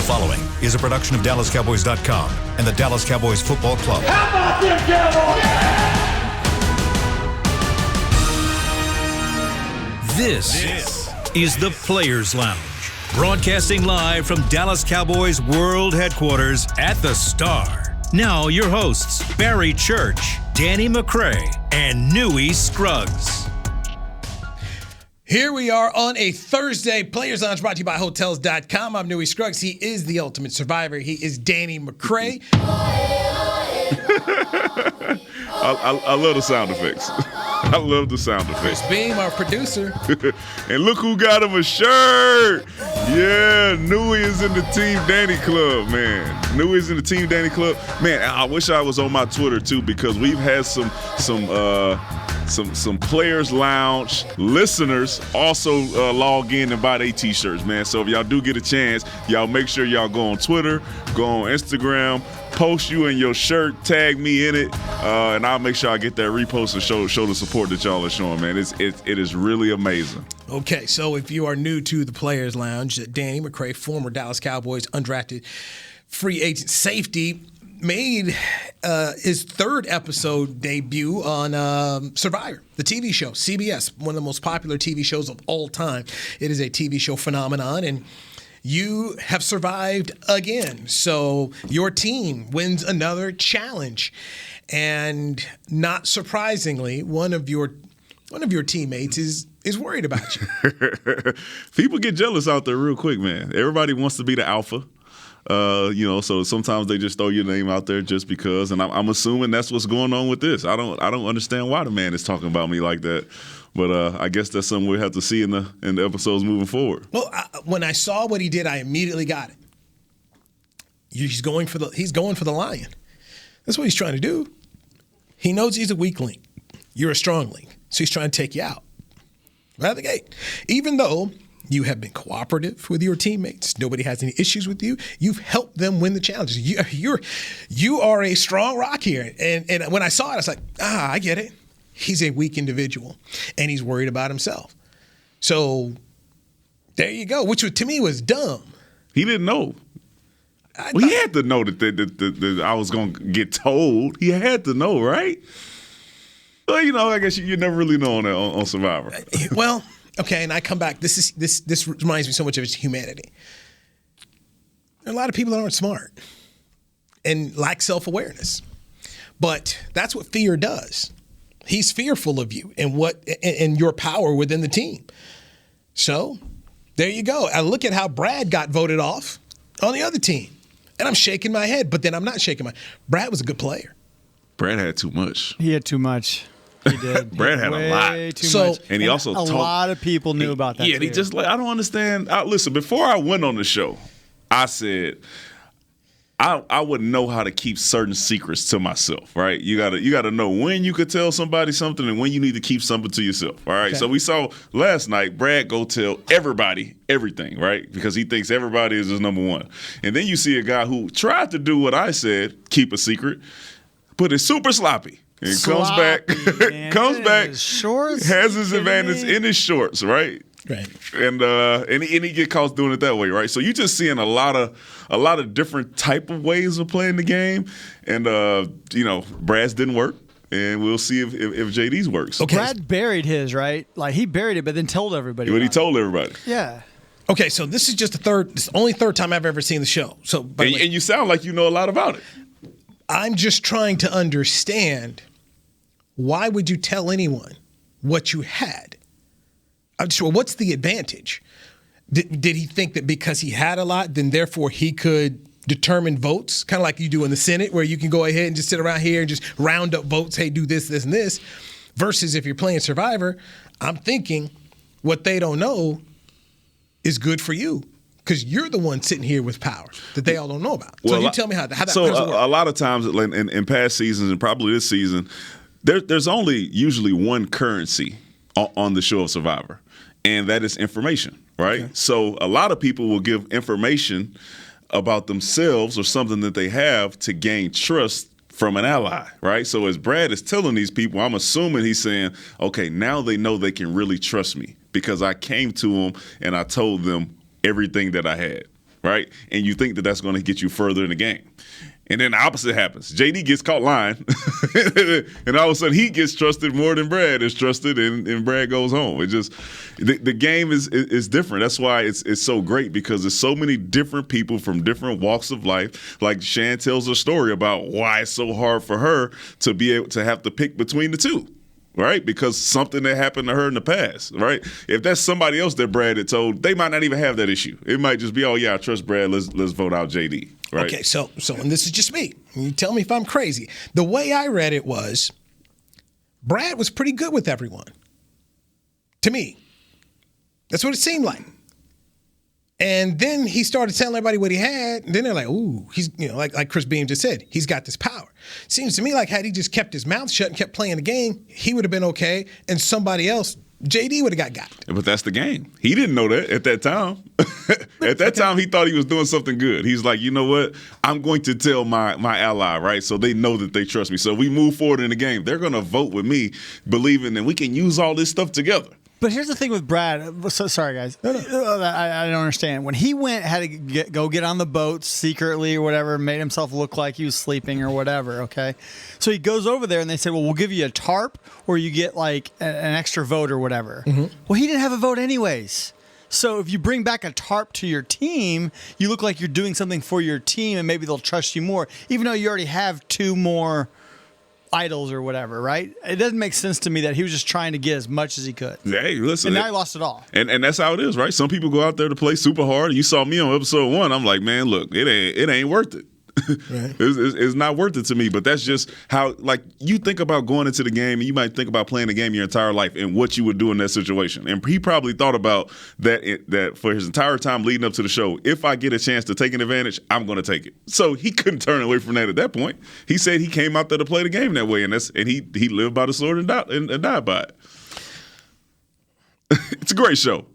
following is a production of DallasCowboys.com and the Dallas Cowboys Football Club. How about them Cowboys? This is the Players Lounge, broadcasting live from Dallas Cowboys World Headquarters at the Star. Now your hosts, Barry Church, Danny McCray, and Newy Scruggs. Here we are on a Thursday. Players Lounge brought to you by Hotels.com. I'm Newy Scruggs. He is the ultimate survivor. He is Danny McCray. I love the sound effects. I love the sound effects. Chris Beam, our producer. And look who got him a shirt. Yeah, Newy is in the Team Danny Club, man. Newy is in the Team Danny Club. Man, I wish I was on my Twitter, too, because we've had some Players Lounge listeners also log in and buy their T-shirts, man. So if y'all do get a chance, y'all make sure y'all go on Twitter, go on Instagram, post you in your shirt, tag me in it, and I'll make sure I get that repost and show the support that y'all are showing, man. It is really amazing. Okay, so if you are new to the Players Lounge, Danny McCray, former Dallas Cowboys undrafted free agent safety, made his third episode debut on Survivor, the TV show, CBS, one of the most popular TV shows of all time. It is a TV show phenomenon, and you have survived again. So your team wins another challenge. And not surprisingly, one of your teammates is worried about you. People get jealous out there real quick, man. Everybody wants to be the alpha. So sometimes they just throw your name out there just because, and I'm assuming that's what's going on with this. I don't understand why the man is talking about me like that, but I guess that's something we'll have to see in the episodes moving forward. Well, when I saw what he did, I immediately got it. He's going for the lion. That's what he's trying to do. He knows he's a weak link. You're a strong link, so he's trying to take you out right out of the gate. Even though you have been cooperative with your teammates. Nobody has any issues with you. You've helped them win the challenges. You are a strong rock here. And when I saw it, I was like, I get it. He's a weak individual, and he's worried about himself. So there you go, which to me was dumb. He didn't know. He had to know that I was going to get told. He had to know, right? Well, I guess you never really know on Survivor. Well, okay, and I come back. This reminds me so much of his humanity. There are a lot of people that aren't smart and lack self-awareness. But that's what fear does. He's fearful of you and your power within the team. So there you go. I look at how Brad got voted off on the other team. And I'm shaking my head, but then I'm not shaking my head. Brad was a good player. Brad had too much. He had too much. He did. Brad had a lot. Too much. And he also a lot of people knew about that. Yeah, and he just I don't understand. Listen, before I went on the show, I said I wouldn't know how to keep certain secrets to myself, right? You gotta know when you could tell somebody something and when you need to keep something to yourself. All right. Okay. So we saw last night Brad go tell everybody everything, right? Because he thinks everybody is his number one. And then you see a guy who tried to do what I said, keep a secret, but it's super sloppy. And sloppy, comes back, shorts, has his advantage in his shorts, right? Right. And he get caught doing it that way, right? So you're just seeing a lot of different type of ways of playing the game, and Brad's didn't work, and we'll see if JD's works. Okay. Brad buried his, right? Like he buried it, but then told everybody. But he told everybody. Yeah. Okay, so this is just the only third time I've ever seen the show. So, and you sound like you know a lot about it. I'm just trying to understand, why would you tell anyone what you had? I'm just, what's the advantage? Did he think that because he had a lot, then therefore he could determine votes, kind of like you do in the Senate, where you can go ahead and just sit around here and just round up votes, hey, do this, this, and this, versus if you're playing Survivor, I'm thinking what they don't know is good for you. Because you're the one sitting here with power that they all don't know about. So you tell me how that so work. A lot of times in past seasons and probably this season, there's only usually one currency on the show of Survivor, and that is information, right? Okay. So a lot of people will give information about themselves or something that they have to gain trust from an ally, right? So as Brad is telling these people, I'm assuming he's saying, okay, now they know they can really trust me because I came to them and I told them everything that I had. right? And you think that that's going to get you further in the game. And then the opposite happens. JD gets caught lying, and all of a sudden he gets trusted more than Brad is trusted, and Brad goes home. It just the game is different. That's why it's so great, because there's so many different people from different walks of life. Like Shan tells a story about why it's so hard for her to be able to have to pick between the two. Right? Because something that happened to her in the past, right? If that's somebody else that Brad had told, they might not even have that issue. It might just be, oh yeah, I trust Brad, let's vote out JD. Right? Okay, so and this is just me. You tell me if I'm crazy. The way I read it was Brad was pretty good with everyone. To me. That's what it seemed like. And then he started telling everybody what he had, and then they're like, ooh, he's, like Chris Beam just said, he's got this power. Seems to me like had he just kept his mouth shut and kept playing the game, he would have been okay, and somebody else, JD, would have got. But that's the game. He didn't know that at that time. At that time, he thought he was doing something good. He's like, you know what? I'm going to tell my ally, right? So they know that they trust me. So we move forward in the game. They're going to vote with me, believing that we can use all this stuff together. But here's the thing with Brad. So sorry, guys. No. I don't understand. When he had to go get on the boat secretly or whatever, made himself look like he was sleeping or whatever, okay? So he goes over there and they said, well, we'll give you a tarp or you get like an extra vote or whatever. Mm-hmm. Well, he didn't have a vote anyways. So if you bring back a tarp to your team, you look like you're doing something for your team and maybe they'll trust you more, even though you already have two more idols or whatever, right? It doesn't make sense to me that he was just trying to get as much as he could. Hey, listen. And now he lost it all. And that's how it is, right? Some people go out there to play super hard. You saw me on episode 1. I'm like, man, look, it ain't worth it. Right. It's not worth it to me, but that's just how, like, you think about going into the game and you might think about playing the game your entire life and what you would do in that situation. And he probably thought about that for his entire time leading up to the show. If I get a chance to take an advantage, I'm going to take it. So he couldn't turn away from that at that point. He said he came out there to play the game that way, and he lived by the sword and died by it. It's a great show.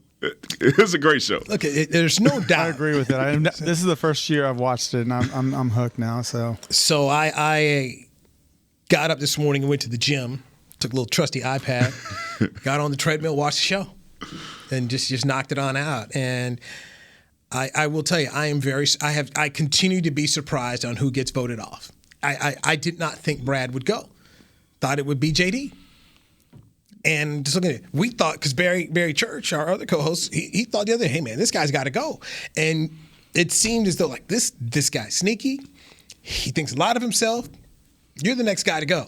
It's a great show. Look, there's no doubt. I agree with it. This is the first year I've watched it, and I'm hooked now. So I got up this morning and went to the gym, took a little trusty iPad, got on the treadmill, watched the show, and just knocked it on out. And I will tell you, I continue to be surprised on who gets voted off. I did not think Brad would go. Thought it would be JD. And just looking at it, we thought, because Barry Church, our other co-host, he thought the other day, hey, man, this guy's got to go. And it seemed as though, like, this guy's sneaky. He thinks a lot of himself. You're the next guy to go.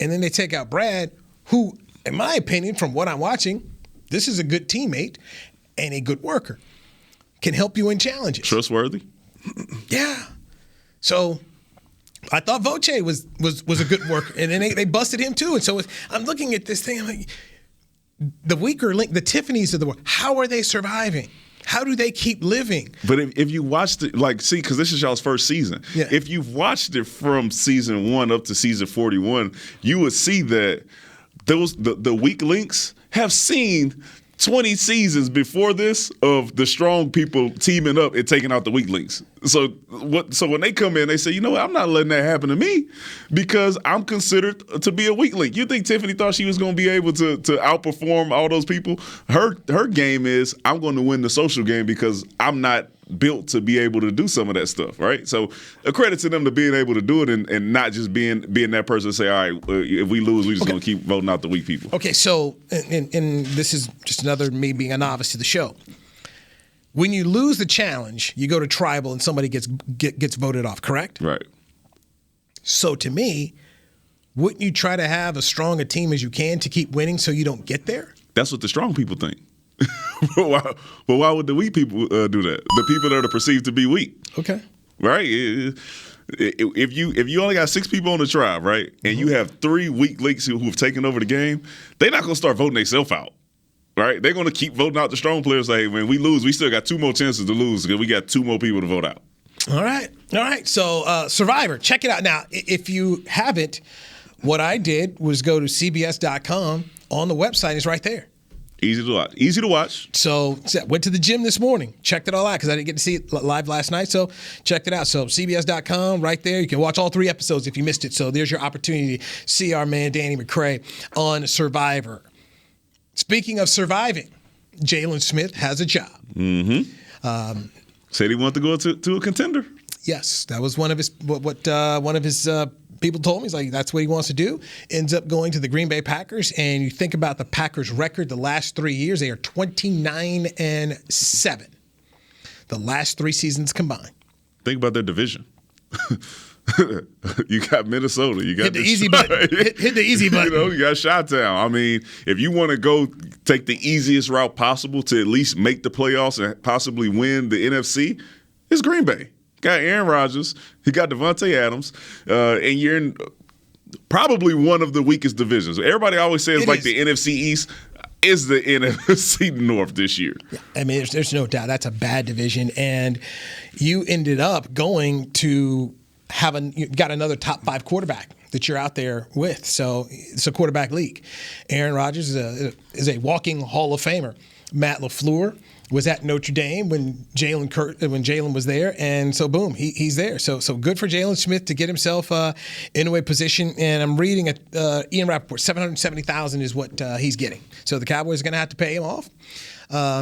And then they take out Brad, who, in my opinion, from what I'm watching, this is a good teammate and a good worker. Can help you in challenges. Trustworthy? Yeah. So I thought Voce was a good worker, and then they busted him too. And so I'm looking at this thing, I'm like, the weaker link, the Tiffany's of the world, how are they surviving? How do they keep living? But if you watched it, because this is y'all's first season. Yeah. If you've watched it from season 1 up to season 41, you would see that the weak links have seen 20 seasons before this of the strong people teaming up and taking out the weak links. So when they come in, they say, you know what, I'm not letting that happen to me because I'm considered to be a weak link. You think Tiffany thought she was going to be able to outperform all those people? Her game is, I'm going to win the social game because I'm not built to be able to do some of that stuff, right? So a credit to them to being able to do it and not just being that person to say, all right, if we lose, we're just going to keep voting out the weak people. Okay, so, and this is just another me being a novice to the show. When you lose the challenge, you go to tribal and somebody gets voted off, correct? Right. So to me, wouldn't you try to have as strong a team as you can to keep winning so you don't get there? That's what the strong people think. But why would the weak people do that? The people that are perceived to be weak. Okay. Right? If you only got 6 people on the tribe, right, and you have 3 weak links who have taken over the game, they're not going to start voting themselves out. Right? They're going to keep voting out the strong players. Like, when we lose, we still got 2 more chances to lose because we got 2 more people to vote out. All right. So Survivor, check it out. Now, if you haven't, what I did was go to CBS.com. On the website, it's right there. Easy to watch. So went to the gym this morning, checked it all out because I didn't get to see it live last night. So checked it out. So CBS.com right there. You can watch all 3 episodes if you missed it. So there's your opportunity to see our man Danny McCray on Survivor. Speaking of surviving, Jaylon Smith has a job. Mm-hmm. Said he wanted to go to a contender. Yes, that was one of his people told me. He's like, that's what he wants to do. Ends up going to the Green Bay Packers, and you think about the Packers' record the last 3 years, they are 29-7. The last 3 seasons combined. Think about their division. You got Minnesota. You got hit the easy button. Hit the easy button. You got Chi-Town. I mean, if you want to go take the easiest route possible to at least make the playoffs and possibly win the NFC, it's Green Bay. Got Aaron Rodgers. He got Devontae Adams. And you're in probably one of the weakest divisions. Everybody always says the NFC East is the NFC North this year. I mean, there's no doubt that's a bad division. And you ended up going to you got another top 5 quarterback that you're out there with. So it's a quarterback league. Aaron Rodgers is a walking Hall of Famer. Matt LaFleur was at Notre Dame when Jaylon was there, and so boom, he's there. So good for Jaylon Smith to get himself into a position. And I'm reading Ian Rappaport, $770,000 is what he's getting. So the Cowboys are going to have to pay him off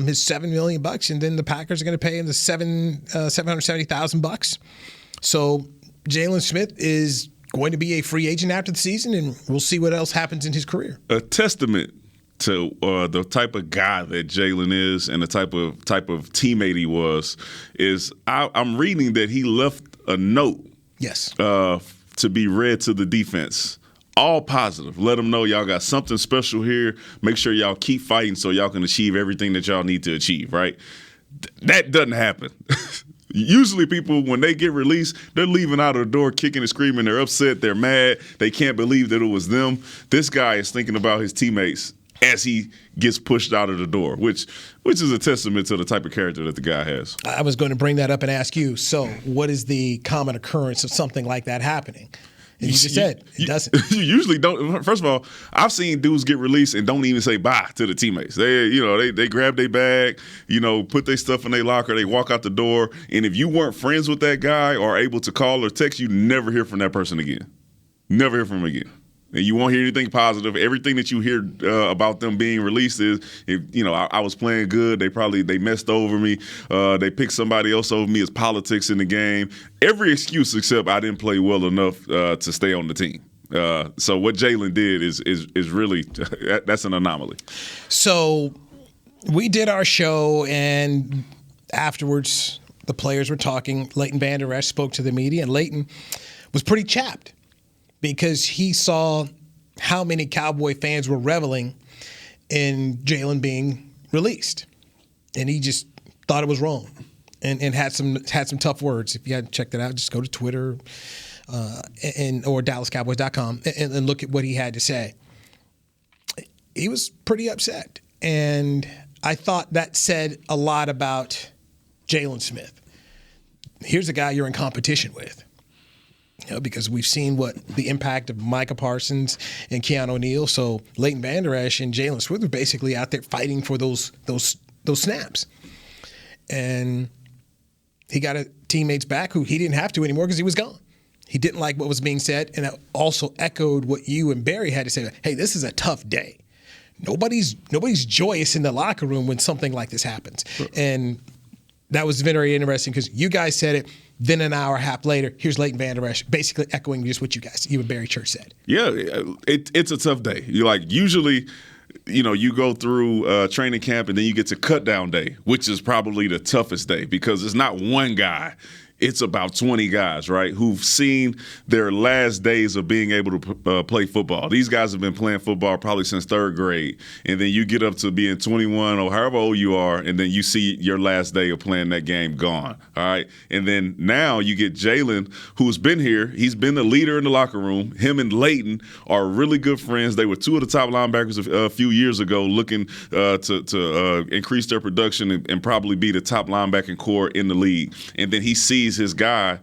his $7 million, and then the Packers are going to pay him the $770,000. So Jaylon Smith is going to be a free agent after the season, and we'll see what else happens in his career. A testament to the type of guy that Jaylon is and the type of teammate he was is I'm reading that he left a note. Yes. To be read to the defense. All positive. Let them know y'all got something special here. Make sure y'all keep fighting so y'all can achieve everything that y'all need to achieve, right? That doesn't happen. Usually people, when they get released, they're leaving out of the door kicking and screaming. They're upset. They're mad. They can't believe that it was them. This guy is thinking about his teammates as he gets pushed out of the door, which is a testament to the type of character that the guy has. I was going to bring that up and ask you, so what is the common occurrence of something like that happening? And you just said it doesn't. You usually don't. First of all, I've seen dudes get released and don't even say bye to the teammates. They grab their bag, put their stuff in their locker, they walk out the door, and if you weren't friends with that guy or able to call or text, you never hear from that person again. Never hear from him again. And you won't hear anything positive. Everything that you hear about them being released is, I was playing good. They messed over me. They picked somebody else over me. It's politics in the game. Every excuse except I didn't play well enough to stay on the team. So what Jaylon did is really that's an anomaly. So we did our show, and afterwards the players were talking. Leighton Vander Esch spoke to the media, and Leighton was pretty chapped, because he saw how many Cowboy fans were reveling in Jaylon being released. And he just thought it was wrong and had some tough words. If you hadn't checked that out, just go to Twitter or DallasCowboys.com and look at what he had to say. He was pretty upset. And I thought that said a lot about Jaylon Smith. Here's a guy you're in competition with. Because we've seen what the impact of Micah Parsons and Keanu O'Neal. So Leighton Vander Esch and Jaylon Smith were basically out there fighting for those snaps. And he got teammates back who he didn't have to anymore because he was gone. He didn't like what was being said, and it also echoed what you and Barry had to say. Hey, this is a tough day. Nobody's joyous in the locker room when something like this happens. And that was very interesting because you guys said it. Then an hour and a half later, here's Leighton Vander Esch, basically echoing just what you and Barry Church said. Yeah, it's a tough day. Usually, you go through training camp and then you get to cut down day, which is probably the toughest day because it's not one guy. It's about 20 guys, right, who've seen their last days of being able to play football. These guys have been playing football probably since third grade. And then you get up to being 21 or however old you are, and then you see your last day of playing that game gone, all right? And then now you get Jaylon, who's been here. He's been the leader in the locker room. Him and Leighton are really good friends. They were two of the top linebackers a few years ago looking to increase their production and probably be the top linebacking core in the league. And then he sees his guy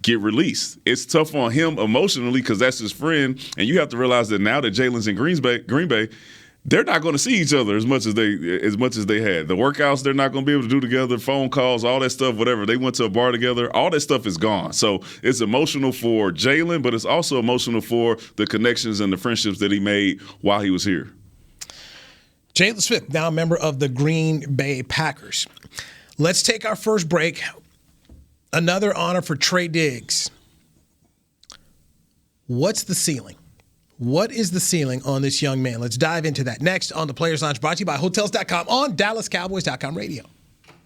get released. It's tough on him emotionally because that's his friend, and you have to realize that now that Jaylon's in Green Bay, they're not going to see each other as much as they had. The workouts they're not going to be able to do together, phone calls, all that stuff, whatever. They went to a bar together. All that stuff is gone. So it's emotional for Jaylon, but it's also emotional for the connections and the friendships that he made while he was here. Jaylon Smith, now a member of the Green Bay Packers. Let's take our first break. Another honor for Trey Diggs. What's the ceiling? What is the ceiling on this young man? Let's dive into that next on the Players Lounge, brought to you by Hotels.com on DallasCowboys.com radio.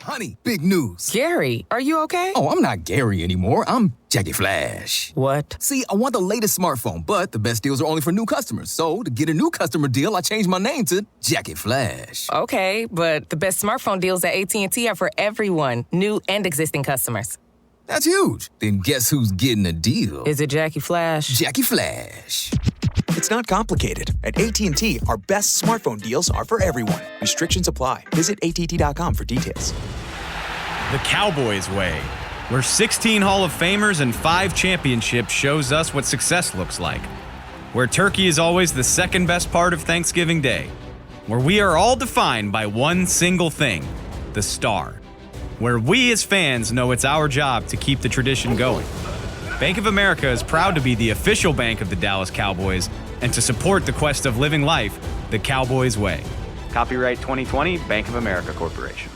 Honey, big news. Gary, are you okay? Oh, I'm not Gary anymore. I'm Jackie Flash. What? See, I want the latest smartphone, but the best deals are only for new customers. So to get a new customer deal, I changed my name to Jackie Flash. Okay, but the best smartphone deals at AT&T are for everyone, new and existing customers. That's huge. Then guess who's getting a deal? Is it Jackie Flash? Jackie Flash. It's not complicated. At AT&T, our best smartphone deals are for everyone. Restrictions apply. Visit att.com for details. The Cowboys way, where 16 Hall of Famers and 5 championships shows us what success looks like. Where turkey is always the second best part of Thanksgiving Day. Where we are all defined by one single thing, the star. Where we as fans know it's our job to keep the tradition going. Bank of America is proud to be the official bank of the Dallas Cowboys and to support the quest of living life the Cowboys way. Copyright 2020, Bank of America Corporation.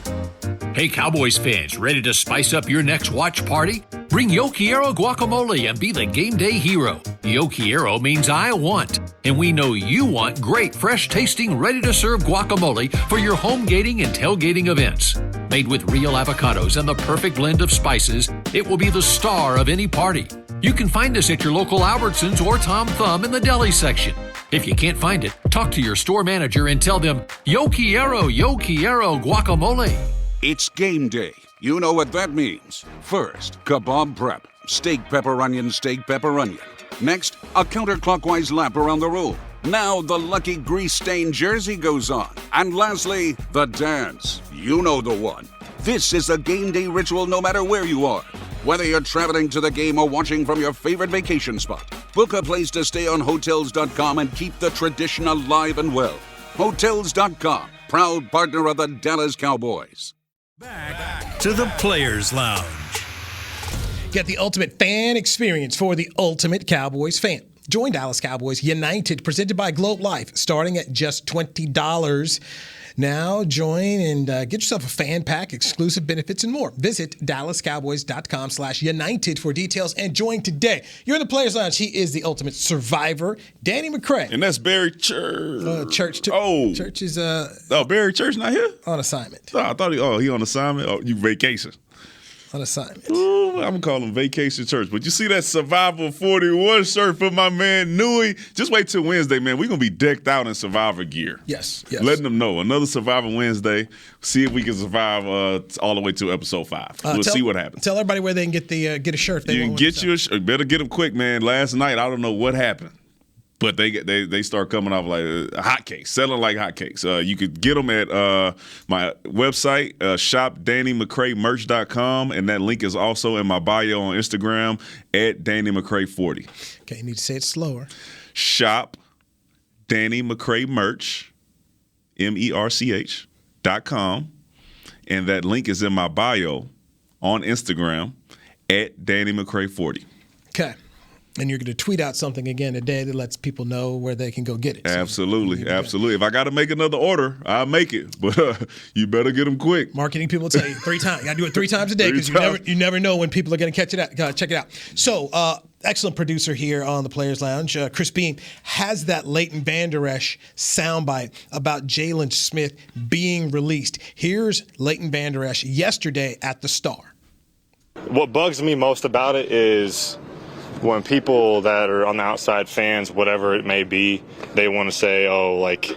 Hey, Cowboys fans, ready to spice up your next watch party? Bring Yo Quiero guacamole and be the game day hero. Yo Quiero means I want, and we know you want great, fresh-tasting, ready-to-serve guacamole for your home gating and tailgating events. Made with real avocados and the perfect blend of spices, it will be the star of any party. You can find us at your local Albertsons or Tom Thumb in the deli section. If you can't find it, talk to your store manager and tell them, Yo Quiero guacamole. It's game day. You know what that means. First, kebab prep. Steak, pepper, onion, steak, pepper, onion. Next, a counterclockwise lap around the room. Now the lucky grease-stained jersey goes on. And lastly, the dance. You know the one. This is a game day ritual no matter where you are. Whether you're traveling to the game or watching from your favorite vacation spot, book a place to stay on Hotels.com and keep the tradition alive and well. Hotels.com, proud partner of the Dallas Cowboys. Back to the Players Lounge. Get the ultimate fan experience for the ultimate Cowboys fan. Join Dallas Cowboys United, presented by Globe Life, starting at just $20. Now join and get yourself a fan pack, exclusive benefits, and more. Visit DallasCowboys.com/United for details and join today. You're in the Players Lounge. He is the ultimate survivor, Danny McCray. And that's Barry Church. Church is Barry Church not here? On assignment. Oh, I thought he on assignment. Oh, you vacation. On assignment. Ooh, I'm calling Vacation Church. But you see that Survivor 41 shirt for my man Newy? Just wait till Wednesday, man. We're going to be decked out in Survivor gear. Yes. Letting them know. Another Survivor Wednesday. See if we can survive all the way to episode 5. We'll see what happens. Tell everybody where they can get a shirt. You can get you a shirt. Better get them quick, man. Last night, I don't know what happened. But they start coming off like hotcakes, selling like hotcakes. You could get them at my website, shopdannymccraymerch.com, and that link is also in my bio on Instagram at DannyMcCray40. Okay, you need to say it slower. Shop Danny McCray Merch, MERCH.com, and that link is in my bio on Instagram at DannyMcCray40. Okay. And you're going to tweet out something again today that lets people know where they can go get it. So absolutely. If I got to make another order, I'll make it. But you better get them quick. Marketing people tell you 3 times. You got to do it 3 times a day because you never know when people are going to catch it out. Check it out. So, excellent producer here on the Players Lounge. Chris Beam has that Leighton Vander Esch soundbite about Jaylon Smith being released. Here's Leighton Vander Esch yesterday at the Star. What bugs me most about it is when people that are on the outside, fans, whatever it may be, they want to say, oh, like,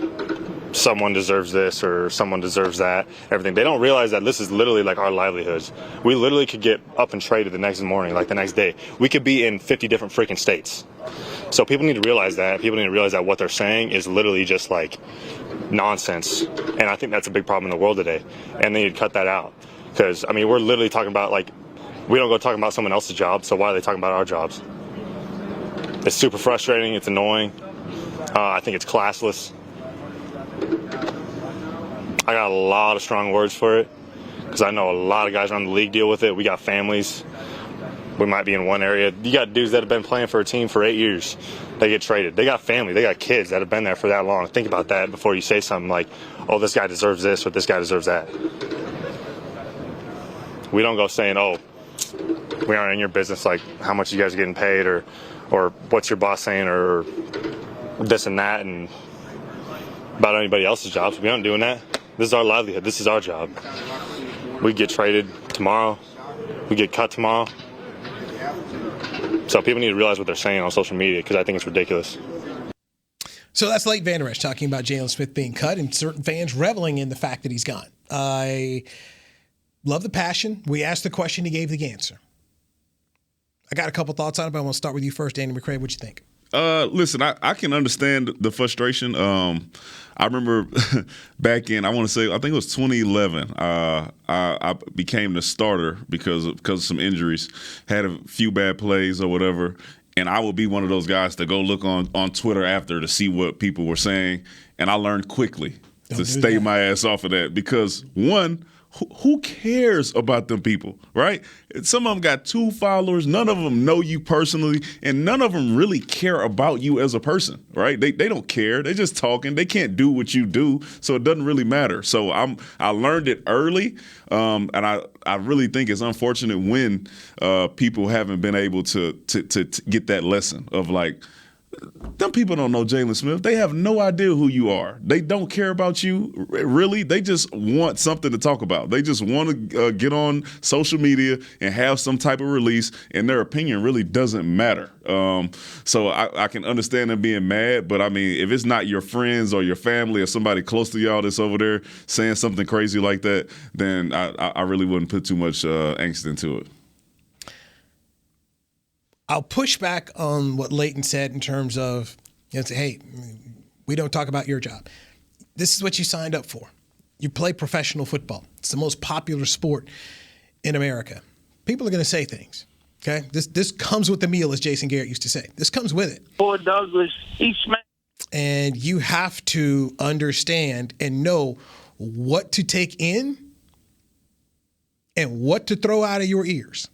someone deserves this or someone deserves that, everything. They don't realize that this is literally like our livelihoods. We literally could get up and traded the next morning, like the next day. We could be in 50 different freaking states. So people need to realize that. People need to realize that what they're saying is literally just like nonsense. And I think that's a big problem in the world today. And they need to cut that out. Because, I mean, we're literally talking about, like, we don't go talking about someone else's job, so why are they talking about our jobs? It's super frustrating. It's annoying. I think it's classless. I got a lot of strong words for it because I know a lot of guys around the league deal with it. We got families. We might be in one area. You got dudes that have been playing for a team for 8 years. They get traded. They got family. They got kids that have been there for that long. Think about that before you say something like, oh, this guy deserves this or this guy deserves that. We don't go saying, oh, we aren't in your business, like how much you guys are getting paid or what's your boss saying or this and that and about anybody else's jobs. We aren't doing that. This is our livelihood. This is our job. We get traded tomorrow. We get cut tomorrow. So people need to realize what they're saying on social media because I think it's ridiculous. So that's Leighton Vander Esch talking about Jaylon Smith being cut and certain fans reveling in the fact that he's gone. I love the passion. We asked the question, he gave the answer. I got a couple thoughts on it, but I want to start with you first, Danny McCray. What you think? Listen, I can understand the frustration. I remember back in, I think it was 2011, I became the starter because of some injuries, had a few bad plays or whatever, and I would be one of those guys to go look on Twitter after to see what people were saying, and I learned quickly to stay my ass off of that because, one, who cares about them people, right? Some of them got 2 followers. None of them know you personally, and none of them really care about you as a person, right? They don't care. They're just talking. They can't do what you do, so it doesn't really matter. So I learned it early, and I really think it's unfortunate when people haven't been able to get that lesson of like, them people don't know Jaylon Smith. They have no idea who you are. They don't care about you, really. They just want something to talk about. They just want to get on social media and have some type of release, and their opinion really doesn't matter. So I can understand them being mad, but, I mean, if it's not your friends or your family or somebody close to y'all that's over there saying something crazy like that, then I really wouldn't put too much angst into it. I'll push back on what Leighton said in terms of, say, hey, we don't talk about your job. This is what you signed up for. You play professional football. It's the most popular sport in America. People are going to say things, okay? This comes with the meal, as Jason Garrett used to say. This comes with it. Poor Douglas, he smacked. And you have to understand and know what to take in and what to throw out of your ears.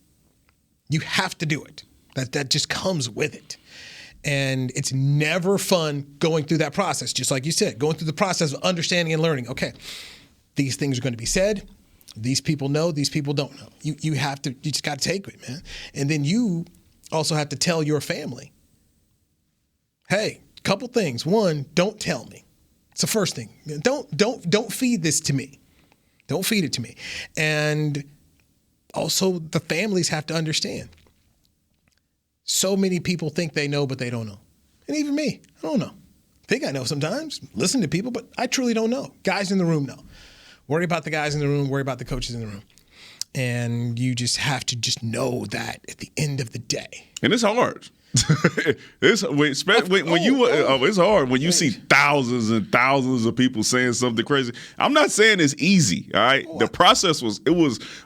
You have to do it. That just comes with it. And it's never fun going through that process, just like you said, going through the process of understanding and learning. Okay, these things are going to be said. These people know, these people don't know. You just got to take it, man. And then you also have to tell your family, hey, couple things. One, don't tell me. It's the first thing. Don't feed this to me. Don't feed it to me. And also the families have to understand. So many people think they know, but they don't know. And even me, I don't know. I think I know sometimes. Listen to people, but I truly don't know. Guys in the room know. Worry about the guys in the room. Worry about the coaches in the room. And you just have to just know that at the end of the day. And it's hard. It's hard when you see thousands and thousands of people saying something crazy. I'm not saying it's easy, all right? The process was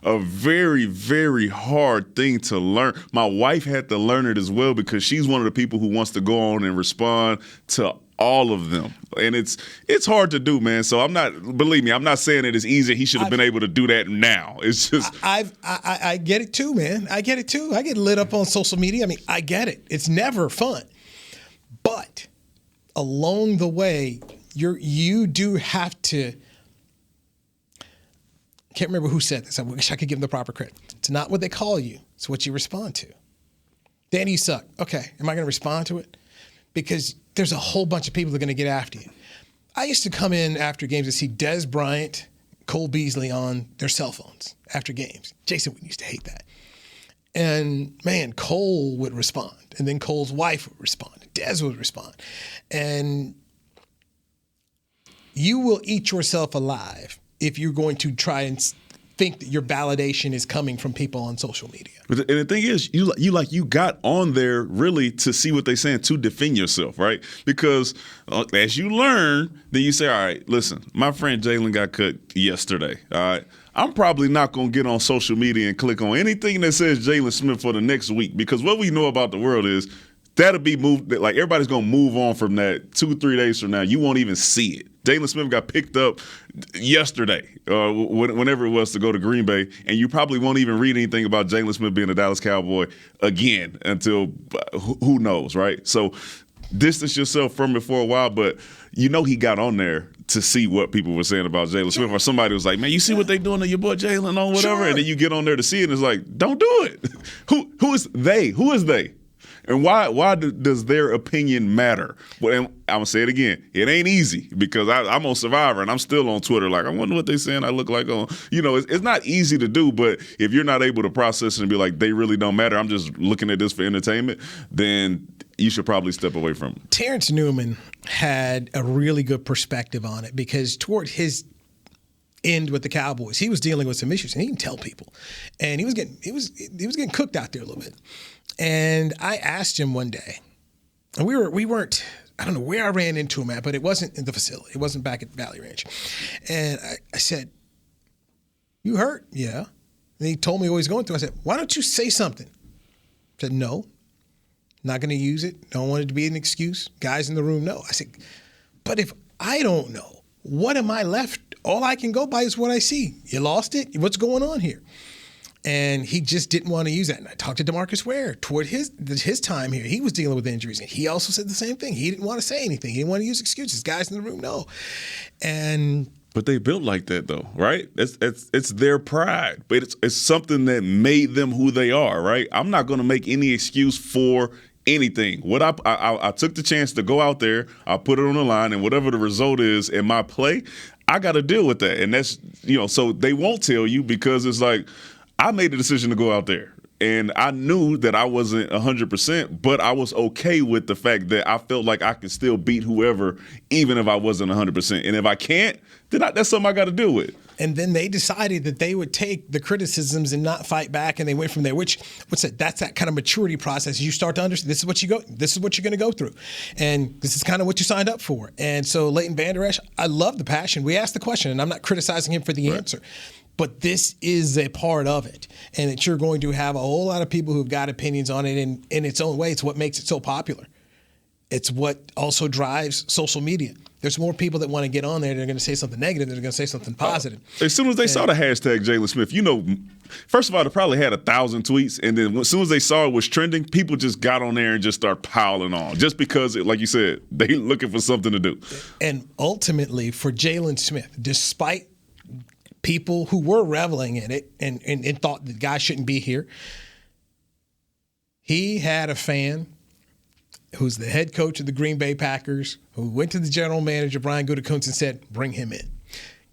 a very, very hard thing to learn. My wife had to learn it as well because she's one of the people who wants to go on and respond to all of them. And it's hard to do, man. So believe me, I'm not saying it is easy. He should have been able to do that now. It's just I get it too, man. I get it too. I get lit up on social media. I mean, I get it. It's never fun. But along the way, you do have to. I can't remember who said this. I wish I could give them the proper credit. It's not what they call you. It's what you respond to. Danny, you suck. Okay, am I going to respond to it? Because there's a whole bunch of people that are going to get after you. I used to come in after games to see Des Bryant, Cole Beasley on their cell phones after games. Jason used to hate that. And, man, Cole would respond. And then Cole's wife would respond. Des would respond. And you will eat yourself alive if you're going to try and think that your validation is coming from people on social media. And the thing is, you got on there really to see what they're saying to defend yourself, right? Because as you learn, then you say, all right, listen, my friend Jaylon got cut yesterday, all right? I'm probably not going to get on social media and click on anything that says Jaylon Smith for the next week because what we know about the world is that'll be moved. Like everybody's going to move on from that 2-3 days from now. You won't even see it. Jaylon Smith got picked up yesterday, whenever it was to go to Green Bay, and you probably won't even read anything about Jaylon Smith being a Dallas Cowboy again until who knows, right? So distance yourself from it for a while, but you know he got on there to see what people were saying about Jaylon Smith, or somebody was like, man, you see what they doing to your boy Jaylon on whatever, and then you get on there to see it, and it's like, don't do it. Who is they? Who is they? And why does their opinion matter? Well, and I'm going to say it again. It ain't easy because I'm on Survivor and I'm still on Twitter like, I wonder what they saying I look like on. It's not easy to do, but if you're not able to process it and be like, they really don't matter, I'm just looking at this for entertainment, then you should probably step away from it. Terrence Newman had a really good perspective on it because toward his end with the Cowboys, he was dealing with some issues and he didn't tell people. And he was getting cooked out there a little bit. And I asked him one day, and we weren't, I don't know where I ran into him at, but it wasn't in the facility. It wasn't back at Valley Ranch. And I said, you hurt? Yeah. And he told me what he's going through. I said, why don't you say something? I said, no, not going to use it. Don't want it to be an excuse. Guys in the room know. I said, but if I don't know, what am I left? All I can go by is what I see. You lost it? What's going on here? And he just didn't want to use that. And I talked to DeMarcus Ware toward his time here. He was dealing with injuries, and he also said the same thing. He didn't want to say anything. He didn't want to use excuses. Guys in the room know. But they built like that, though, right? It's their pride, but it's something that made them who they are, right? I'm not going to make any excuse for anything. What I took the chance to go out there, I put it on the line, and whatever the result is in my play, I got to deal with that. And that's, so they won't tell you because it's like, I made the decision to go out there, and I knew that I wasn't 100%, but I was okay with the fact that I felt like I could still beat whoever, even if I wasn't 100%. And if I can't, then that's something I got to deal with. And then they decided that they would take the criticisms and not fight back, and they went from there. That's that kind of maturity process. You start to understand this is what you're going to go through, and this is kind of what you signed up for. And so Leighton Vander Esch, I love the passion. We asked the question, and I'm not criticizing him for the answer. But this is a part of it, and that you're going to have a whole lot of people who've got opinions on it in its own way. It's what makes it so popular. It's what also drives social media. There's more people that want to get on there. They're going to say something negative. They're going to say something positive. As soon as they saw the hashtag Jaylon Smith, first of all, they probably had 1,000 tweets, and then as soon as they saw it was trending, people just got on there and just start piling on, just because, like you said, they looking for something to do. And ultimately, for Jaylon Smith, despite people who were reveling in it and thought the guy shouldn't be here, he had a fan who's the head coach of the Green Bay Packers who went to the general manager, Brian Gutekunst, and said, bring him in.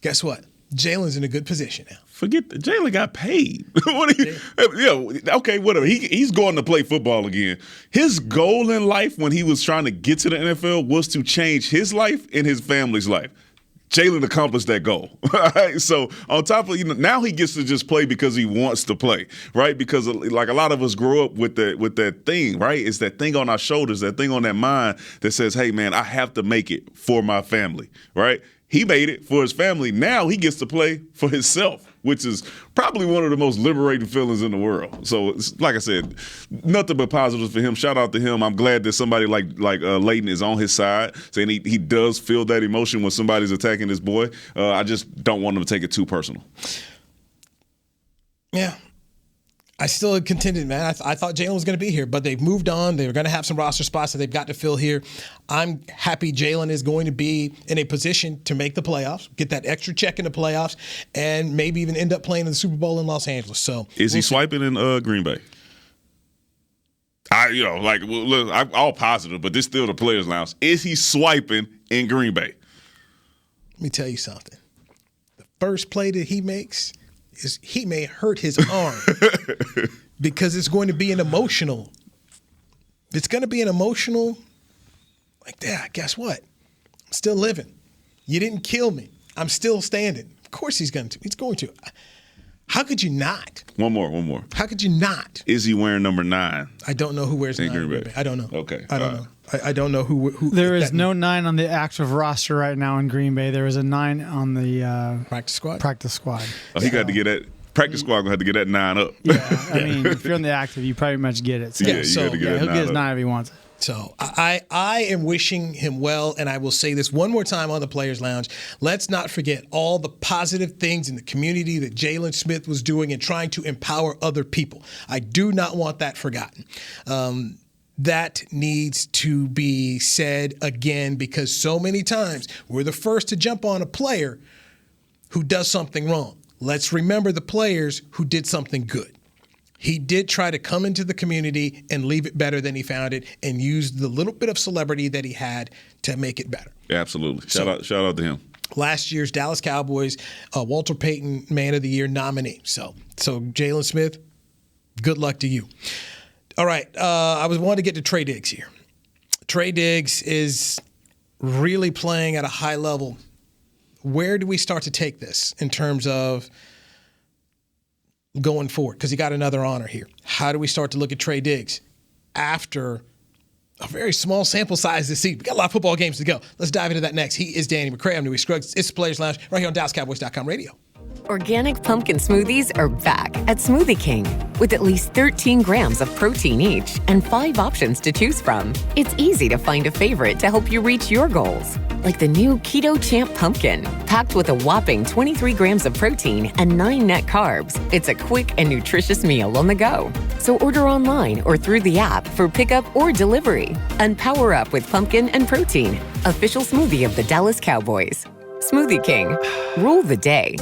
Guess what? Jalen's in a good position now. Forget that. Jalen got paid. Okay, whatever. He's going to play football again. His goal in life when he was trying to get to the NFL was to change his life and his family's life. Jaylon accomplished that goal. Right? So on top of, now he gets to just play because he wants to play, right? Because like a lot of us grow up with that thing, right? It's that thing on our shoulders, that thing on that mind that says, hey, man, I have to make it for my family, right? He made it for his family. Now he gets to play for himself, which is probably one of the most liberating feelings in the world. So, like I said, nothing but positives for him. Shout out to him. I'm glad that somebody like Leighton is on his side, saying he does feel that emotion when somebody's attacking his boy. I just don't want him to take it too personal. Yeah. I still contended, man. I thought Jaylon was going to be here, but they've moved on. They were going to have some roster spots that they've got to fill here. I'm happy Jaylon is going to be in a position to make the playoffs, get that extra check in the playoffs, and maybe even end up playing in the Super Bowl in Los Angeles. So, is he swiping in Green Bay? I'm all positive, but this is still the Players Lounge. Is he swiping in Green Bay? Let me tell you something. The first play that he makes, he may hurt his arm because it's going to be an emotional. It's going to be an emotional, like, yeah, guess what? I'm still living. You didn't kill me. I'm still standing. Of course he's going to. He's going to. How could you not? One more. How could you not? Is he wearing number 9? I don't know who wears 9. Green Bay. I don't know. Okay. I don't know. I don't know who. There is no 9 on the active roster right now in Green Bay. There is a 9 on the practice squad. Oh, he got to get that. Practice squad gonna have to get that 9 up. Yeah, I mean, if you're on the active, you pretty much get it. So. Yeah, you got to get that 9 he'll get his up. 9 if he wants it. So I am wishing him well, and I will say this one more time on the Players Lounge. Let's not forget all the positive things in the community that Jaylon Smith was doing and trying to empower other people. I do not want that forgotten. That needs to be said again, because so many times we're the first to jump on a player who does something wrong. Let's remember the players who did something good. He did try to come into the community and leave it better than he found it, and use the little bit of celebrity that he had to make it better. Absolutely. Shout out to him. Last year's Dallas Cowboys Walter Payton Man of the Year nominee. So Jaylon Smith, good luck to you. All right, I wanted to get to Trey Diggs here. Trey Diggs is really playing at a high level. Where do we start to take this in terms of going forward? Because he got another honor here. How do we start to look at Trey Diggs after a very small sample size this season? We got a lot of football games to go. Let's dive into that next. He is Danny McCray. I'm Newy Scruggs. It's the Players Lounge right here on DallasCowboys.com radio. Organic pumpkin smoothies are back at Smoothie King with at least 13 grams of protein each and 5 options to choose from. It's easy to find a favorite to help you reach your goals, like the new Keto Champ Pumpkin, packed with a whopping 23 grams of protein and 9 net carbs. It's a quick and nutritious meal on the go. So order online or through the app for pickup or delivery. And power up with pumpkin and protein. Official smoothie of the Dallas Cowboys. Smoothie King. Rule the day.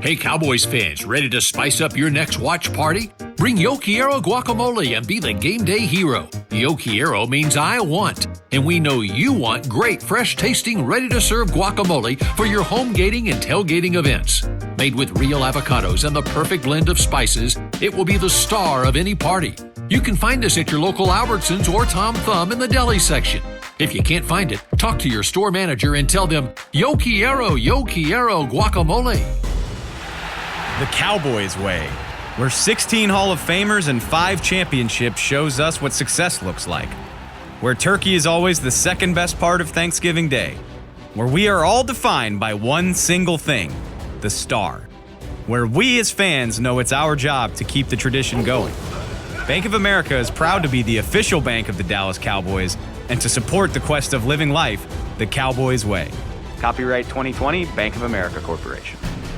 Hey, Cowboys fans, ready to spice up your next watch party? Bring Yo Quiero guacamole and be the game day hero. Yo Quiero means I want, and we know you want great, fresh-tasting, ready-to-serve guacamole for your home gating and tailgating events. Made with real avocados and the perfect blend of spices, it will be the star of any party. You can find us at your local Albertsons or Tom Thumb in the deli section. If you can't find it, talk to your store manager and tell them, Yo Quiero guacamole. The Cowboys way, where 16 Hall of Famers and 5 championships shows us what success looks like. Where turkey is always the second best part of Thanksgiving Day. Where we are all defined by one single thing, the star. Where we as fans know it's our job to keep the tradition going. Bank of America is proud to be the official bank of the Dallas Cowboys and to support the quest of living life the Cowboys way. Copyright 2020, Bank of America Corporation.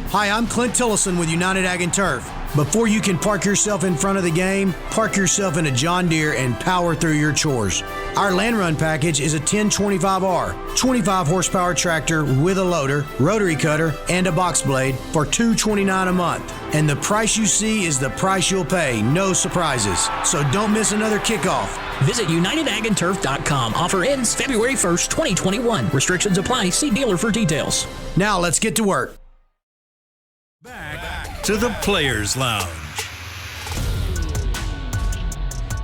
Hi, I'm Clint Tillison with United Ag and Turf. Before you can park yourself in front of the game, park yourself in a John Deere and power through your chores. Our Land Run package is a 1025R, 25 horsepower tractor with a loader, rotary cutter, and a box blade for $229 a month. And the price you see is the price you'll pay, no surprises. So don't miss another kickoff. Visit UnitedAgAndTurf.com. Offer ends February 1st, 2021. Restrictions apply. See dealer for details. Now let's get to work. Back to the Players Lounge.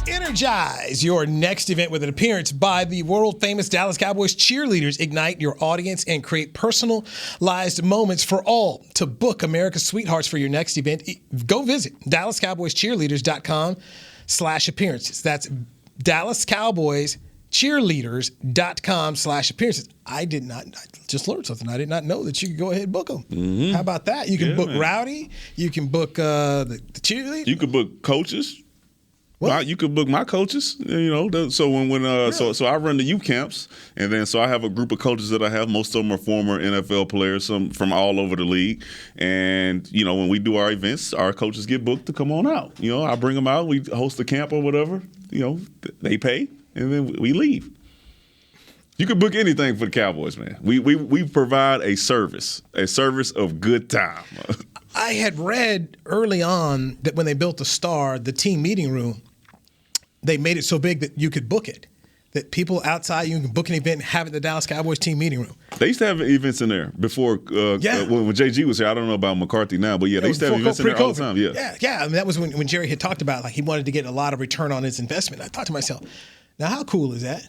Energize your next event with an appearance by the world-famous Dallas Cowboys cheerleaders. Ignite your audience and create personalized moments for all. To book America's Sweethearts for your next event, go visit DallasCowboysCheerleaders.com/appearances. That's DallasCowboysCheerleaders.com/appearances. I just learned something. I did not know that you could go ahead and book them. Mm-hmm. How about that? You can book Rowdy. You can book the cheerleader. You can book coaches. Well, you could book my coaches, So really? So I run the youth camps, and then so I have a group of coaches that I have. Most of them are former NFL players, some from all over the league. And when we do our events, our coaches get booked to come on out. I bring them out. We host a camp or whatever. They pay, and then we leave. You can book anything for the Cowboys, man. We provide a service of good time. I had read early on that when they built the Star, the team meeting room, they made it so big that you could book it. That people outside, you can book an event and have it in the Dallas Cowboys team meeting room. They used to have events in there before when JG was here. I don't know about McCarthy now, but they used to have events in there all the time. Yeah. I mean, that was when Jerry had talked about he wanted to get a lot of return on his investment. I thought to myself, now how cool is that?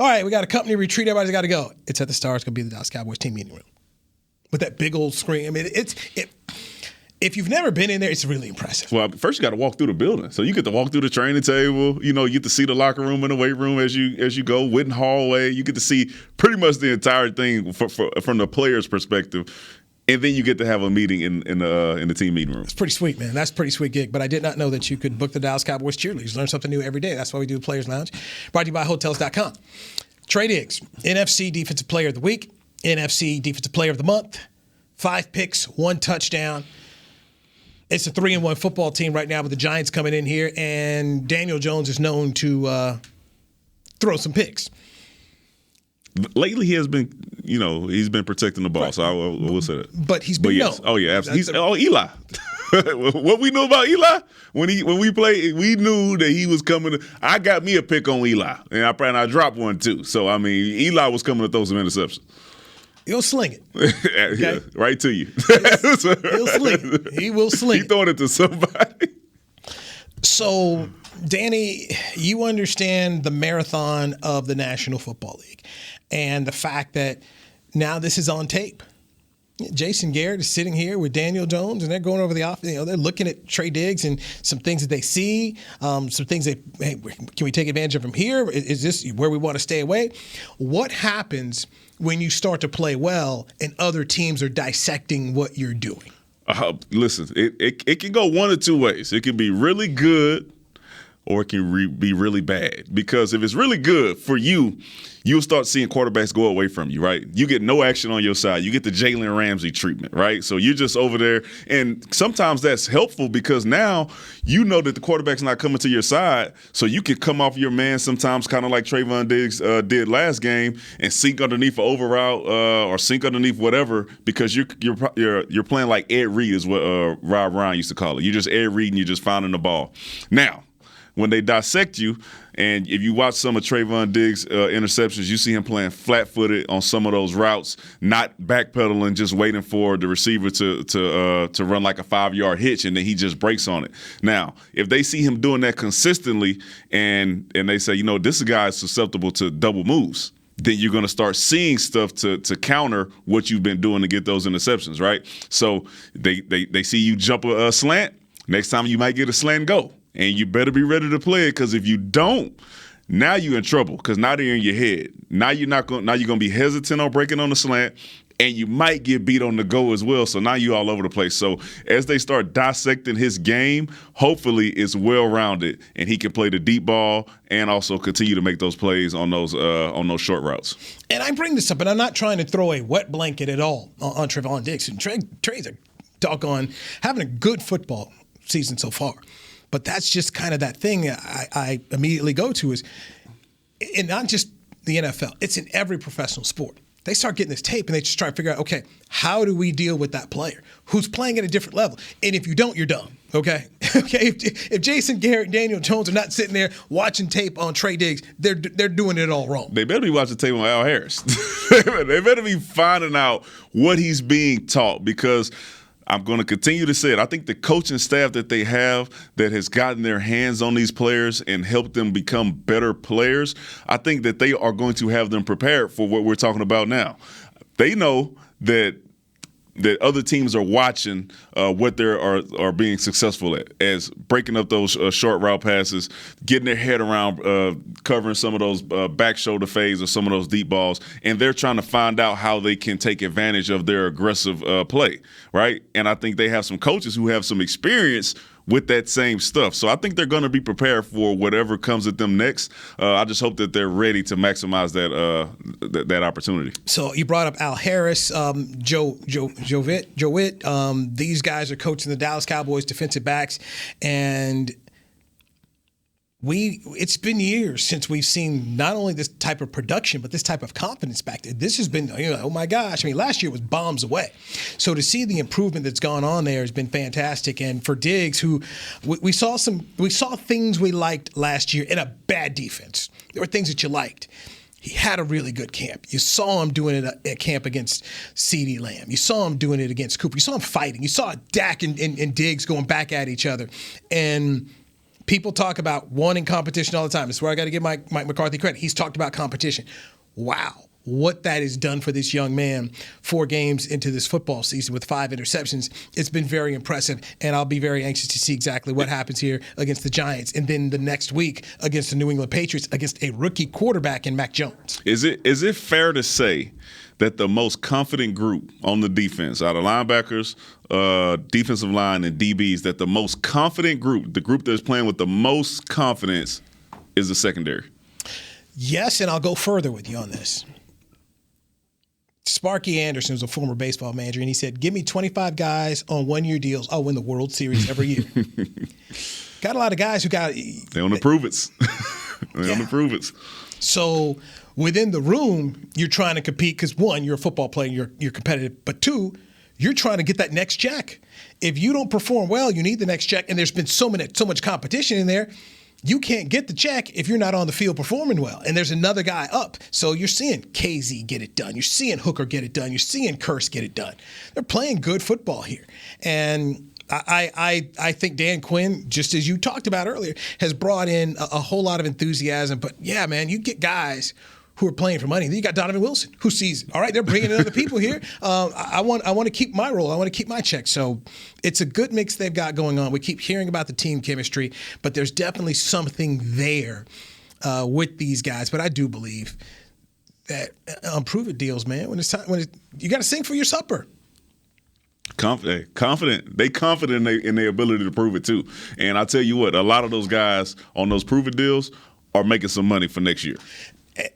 All right, we got a company retreat. Everybody's got to go. It's at the Star. It's going to be the Dallas Cowboys team meeting room with that big old screen. I mean, if you've never been in there, it's really impressive. Well, first you got to walk through the building. So you get to walk through the training table. You get to see the locker room and the weight room as you go. Witten hallway. You get to see pretty much the entire thing from the player's perspective. And then you get to have a meeting in the team meeting room. It's pretty sweet, man. That's a pretty sweet gig. But I did not know that you could book the Dallas Cowboys cheerleaders. Learn something new every day. That's why we do Players Lounge. Brought to you by Hotels.com. Trey Diggs, NFC Defensive Player of the Week, NFC Defensive Player of the Month, 5 picks, 1 touchdown. It's a 3-1 football team right now with the Giants coming in here, and Daniel Jones is known to throw some picks. Lately, he has been, he's been protecting the ball. Right. So I will say that. But he's been known. Oh yeah, absolutely. Eli. What we know about Eli when we played, we knew that he was coming. I got me a pick on Eli, and I dropped one too. So I mean, Eli was coming to throw some interceptions. He'll sling it. Okay? Yeah, right to you. He'll sling it. He will sling it. He's throwing it to somebody. So, Danny, you understand the marathon of the National Football League and the fact that now this is on tape. Jason Garrett is sitting here with Daniel Jones, and they're going over the offense. They're looking at Trey Diggs and some things that they see, some things that, hey, can we take advantage of him here? Is this where we want to stay away? What happens when you start to play well and other teams are dissecting what you're doing? Listen, it can go one of two ways. It can be really good or it can be really bad. Because if it's really good for you, you'll start seeing quarterbacks go away from you, right? You get no action on your side. You get the Jalen Ramsey treatment, right? So you're just over there. And sometimes that's helpful because now you know that the quarterback's not coming to your side. So you can come off your man sometimes, kind of like Trayvon Diggs did last game, and sink underneath an over route or sink underneath whatever because you're playing like Ed Reed is what Rob Ryan used to call it. You're just Ed Reed and you're just finding the ball. Now, when they dissect you, and if you watch some of Trayvon Diggs' interceptions, you see him playing flat-footed on some of those routes, not backpedaling, just waiting for the receiver to run like a 5-yard hitch, and then he just breaks on it. Now, if they see him doing that consistently, and they say, this guy is susceptible to double moves, then you're going to start seeing stuff to counter what you've been doing to get those interceptions, right? So they see you jump a slant. Next time you might get a slant go. And you better be ready to play it because if you don't, now you're in trouble because now they're in your head. Now you're going to be hesitant on breaking on the slant, and you might get beat on the go as well. So now you're all over the place. So as they start dissecting his game, hopefully it's well-rounded and he can play the deep ball and also continue to make those plays on those short routes. And I bring this up, and I'm not trying to throw a wet blanket at all on Trayvon Diggs. And Trey's a doggone having a good football season so far. But that's just kind of that thing I immediately go to is, and not just the NFL, it's in every professional sport. They start getting this tape and they just try to figure out, okay, how do we deal with that player who's playing at a different level? And if you don't, you're dumb, okay? If Jason Garrett and Daniel Jones are not sitting there watching tape on Trey Diggs, they're doing it all wrong. They better be watching tape on Al Harris. They better be finding out what he's being taught because – I'm going to continue to say it. I think the coaching staff that they have that has gotten their hands on these players and helped them become better players, I think that they are going to have them prepared for what we're talking about now. They know that other teams are watching what they are being successful at, as breaking up those short route passes, getting their head around covering some of those back shoulder fades or some of those deep balls, and they're trying to find out how they can take advantage of their aggressive play, right? And I think they have some coaches who have some experience with that same stuff. So I think they're going to be prepared for whatever comes at them next. I just hope that they're ready to maximize that opportunity. So you brought up Al Harris, Joe Witt. These guys are coaching the Dallas Cowboys defensive backs, and it's been years since we've seen not only this type of production, but this type of confidence back there. This has been, oh my gosh. I mean, last year was bombs away. So to see the improvement that's gone on there has been fantastic. And for Diggs, who we saw things we liked last year in a bad defense. There were things that you liked. He had a really good camp. You saw him doing it at camp against CeeDee Lamb. You saw him doing it against Cooper. You saw him fighting. You saw Dak and Diggs going back at each other. And people talk about wanting competition all the time. It's where I got to give Mike McCarthy credit. He's talked about competition. Wow, what that has done for this young man 4 games into this football season with 5 interceptions. It's been very impressive, and I'll be very anxious to see exactly what happens here against the Giants and then the next week against the New England Patriots against a rookie quarterback in Mac Jones. Is it fair to say that the most confident group on the defense, out of linebackers, defensive line, and DBs, that the most confident group, the group that's playing with the most confidence, is the secondary? Yes, and I'll go further with you on this. Sparky Anderson was a former baseball manager, and he said, give me 25 guys on 1-year deals. I'll win the World Series every year. Got a lot of guys who got – They on the prove-its. On the prove-its. So within the room, you're trying to compete because, one, you're a football player, you're competitive, but two, you're trying to get that next check. If you don't perform well, you need the next check, and there's been so much competition in there, you can't get the check if you're not on the field performing well. And there's another guy up. So you're seeing KZ get it done. You're seeing Hooker get it done. You're seeing Curse get it done. They're playing good football here. And I think Dan Quinn, just as you talked about earlier, has brought in a whole lot of enthusiasm. But, yeah, man, you get guys who are playing for money. Then you got Donovan Wilson, who sees, all right, they're bringing in other people here. I want to keep my role. I want to keep my check. So it's a good mix they've got going on. We keep hearing about the team chemistry, but there's definitely something there with these guys. But I do believe that prove it deals, man. When it's time, you got to sing for your supper. Confident. They confident in their ability to prove it too. And I tell you what, a lot of those guys on those prove it deals are making some money for next year.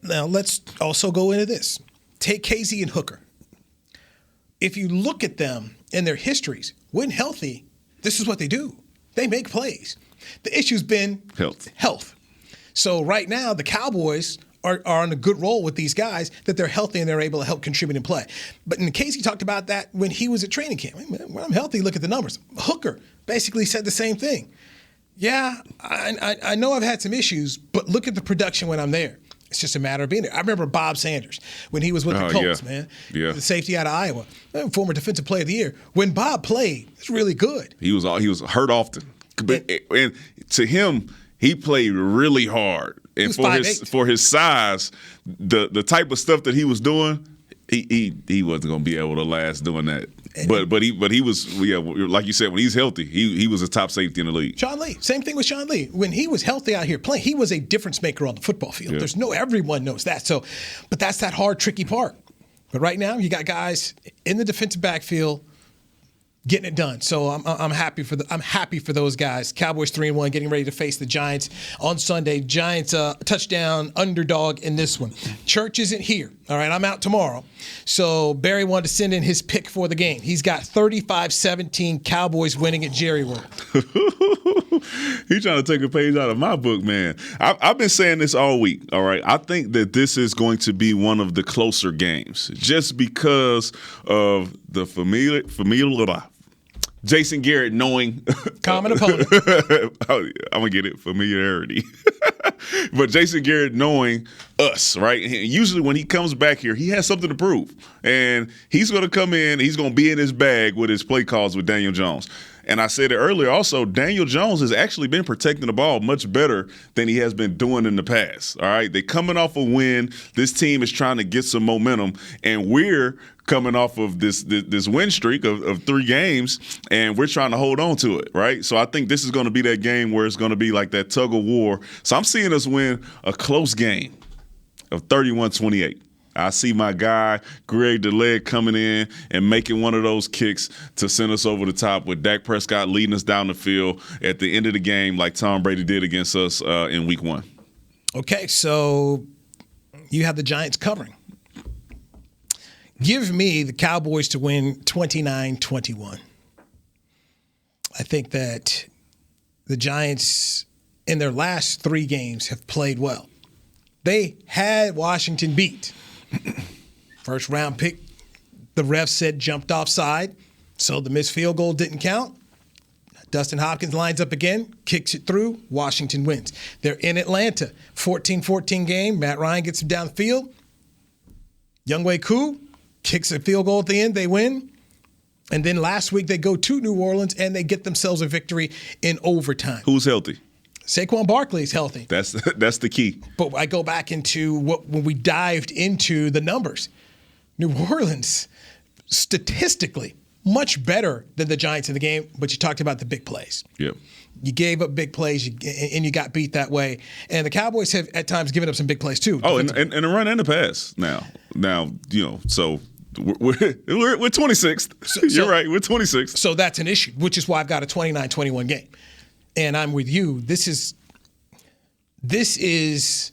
Now, let's also go into this. Take KZ and Hooker. If you look at them and their histories, when healthy, this is what they do. They make plays. The issue's been health. So right now, the Cowboys are on a good roll with these guys that they're healthy and they're able to help contribute and play. But in Casey talked about that when he was at training camp. When I'm healthy, look at the numbers. Hooker basically said the same thing. Yeah, I know I've had some issues, but look at the production when I'm there. It's just a matter of being there. I remember Bob Sanders when he was with the Colts, man. Yeah. The safety out of Iowa, former Defensive Player of the Year. When Bob played, it was really good. He was hurt often, and to him, he played really hard. And for his size, the type of stuff that he was doing, he wasn't going to be able to last doing that. But he was, like you said, when he's healthy, he was a top safety in the league. Sean Lee, same thing with Sean Lee. When he was healthy out here playing, he was a difference maker on the football field. Yeah. Everyone knows that. So, but that's that hard, tricky part. But right now, you got guys in the defensive backfield getting it done. So I'm happy for those guys. Cowboys 3-1, getting ready to face the Giants on Sunday. Giants touchdown underdog in this one. Church isn't here. All right, I'm out tomorrow. So Barry wanted to send in his pick for the game. He's got 35-17 Cowboys winning at Jerry World. He's trying to take a page out of my book, man. I've been saying this all week, all right? I think that this is going to be one of the closer games just because of the familiar Jason Garrett knowing common opponent. I'm gonna get it, familiarity. But Jason Garrett knowing us, right? And usually when he comes back here, he has something to prove, and he's gonna come in. He's gonna be in his bag with his play calls with Daniel Jones. And I said it earlier also, Daniel Jones has actually been protecting the ball much better than he has been doing in the past. All right, they're coming off a win. This team is trying to get some momentum, and we're coming off of this win streak of 3 games, and we're trying to hold on to it, right? So I think this is going to be that game where it's going to be like that tug of war. So I'm seeing us win a close game of 31-28. I see my guy, Greg DeLeg, coming in and making one of those kicks to send us over the top with Dak Prescott leading us down the field at the end of the game like Tom Brady did against us in Week 1. Okay, so you have the Giants covering. Give me the Cowboys to win 29-21. I think that the Giants in their last 3 games have played well. They had Washington beat. First round pick, the ref said jumped offside, so the missed field goal didn't count. Dustin Hopkins lines up again, kicks it through, Washington wins. They're in Atlanta, 14-14 game. Matt Ryan gets him down the field. Younghoe Koo kicks a field goal at the end, they win. And then last week they go to New Orleans and they get themselves a victory in overtime. Who's healthy? Saquon Barkley is healthy. That's the key. But I go back into when we dived into the numbers. New Orleans, statistically, much better than the Giants in the game, but you talked about the big plays. Yep. You gave up big plays, and you got beat that way. And the Cowboys have, at times, given up some big plays, too. Oh, and the run and the pass now, so we're 26th. You're right, we're 26th. So that's an issue, which is why I've got a 29-21 game. And I'm with you. This is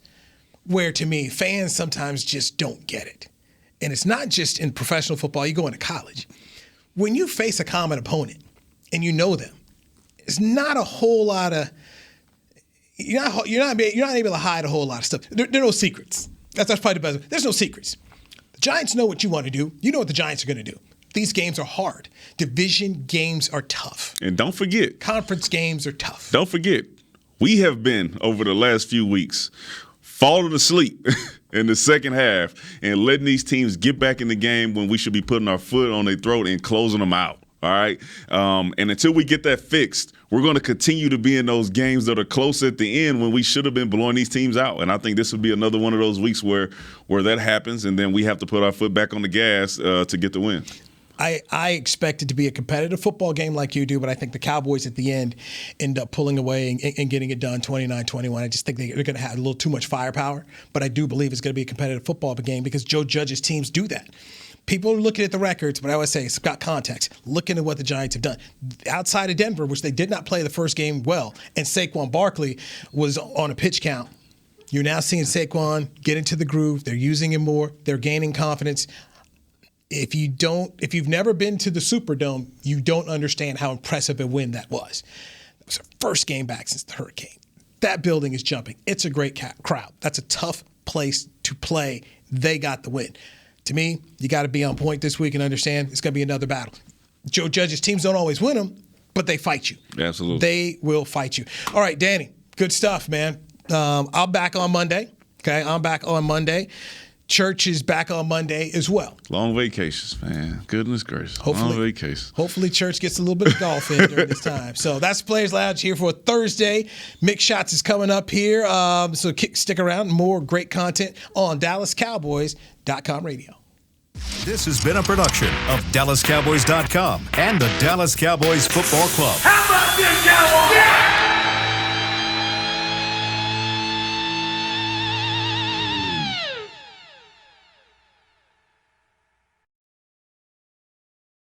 where, to me, fans sometimes just don't get it. And it's not just in professional football. You go into college. When you face a common opponent and you know them, it's not a whole lot of, you're not able to hide a whole lot of stuff. There are no secrets. That's probably the best. There's no secrets. The Giants know what you want to do. You know what the Giants are going to do. These games are hard. Division games are tough. And don't forget. Conference games are tough. Don't forget. We have been, over the last few weeks, falling asleep in the second half and letting these teams get back in the game when we should be putting our foot on their throat and closing them out. All right. And until we get that fixed, we're going to continue to be in those games that are close at the end when we should have been blowing these teams out. And I think this would be another one of those weeks where that happens, and then we have to put our foot back on the gas to get the win. I expect it to be a competitive football game like you do, but I think the Cowboys at the end up pulling away and getting it done 29-21. I just think they're going to have a little too much firepower, but I do believe it's going to be a competitive football game because Joe Judge's teams do that. People are looking at the records, but I always say it's got context. Looking at what the Giants have done. Outside of Denver, which they did not play the first game well, and Saquon Barkley was on a pitch count, you're now seeing Saquon get into the groove. They're using him more. They're gaining confidence. If you've never been to the Superdome, you don't understand how impressive a win that was. It was their first game back since the hurricane. That building is jumping. It's a great crowd. That's a tough place to play. They got the win. To me, you got to be on point this week and understand it's going to be another battle. Joe Judge's teams don't always win them, but they fight you. Absolutely. They will fight you. All right, Danny, good stuff, man. I'm back on Monday. Okay, I'm back on Monday. Church is back on Monday as well. Long vacations, man. Goodness gracious. Long vacations. Hopefully Church gets a little bit of golf in during this time. So that's Players Lounge here for Thursday. Mix Shots is coming up here. So stick around. More great content on DallasCowboys.com radio. This has been a production of DallasCowboys.com and the Dallas Cowboys Football Club. How about this, Cowboys? Yeah!